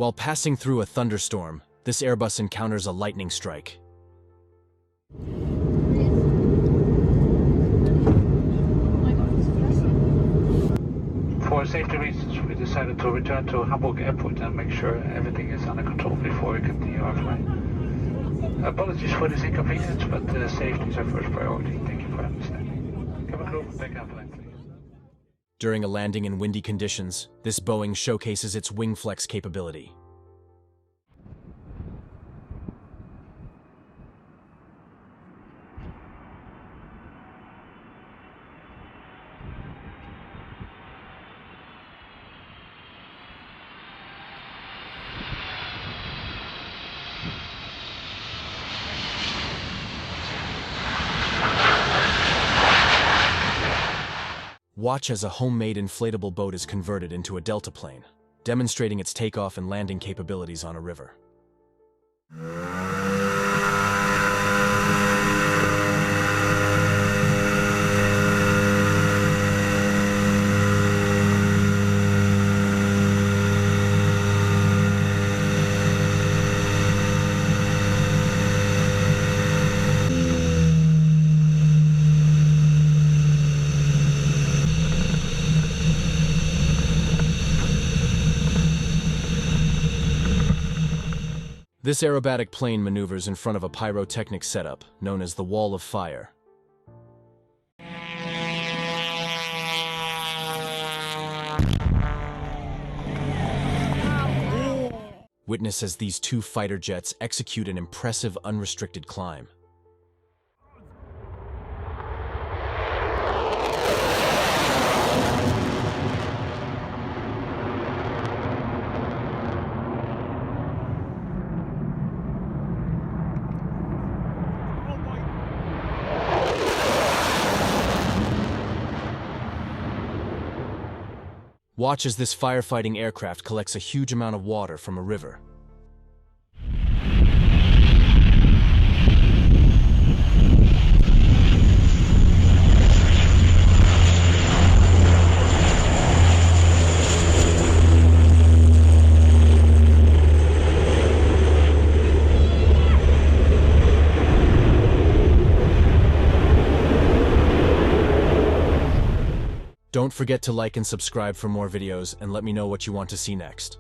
While passing through a thunderstorm, this Airbus encounters a lightning strike. For safety reasons, we decided to return to Hamburg Airport and make sure everything is under control before we continue our flight. Apologies for this inconvenience, but safety is our first priority. Thank you for understanding. Cabin crew, back up line, please. During a landing in windy conditions, this Boeing showcases its wing flex capability. Watch as a homemade inflatable boat is converted into a deltaplane, demonstrating its takeoff and landing capabilities on a river. This aerobatic plane maneuvers in front of a pyrotechnic setup known as the Wall of Fire. Witness as these two fighter jets execute an impressive unrestricted climb. Watch as this firefighting aircraft collects a huge amount of water from a river. Don't forget to like and subscribe for more videos, and let me know what you want to see next.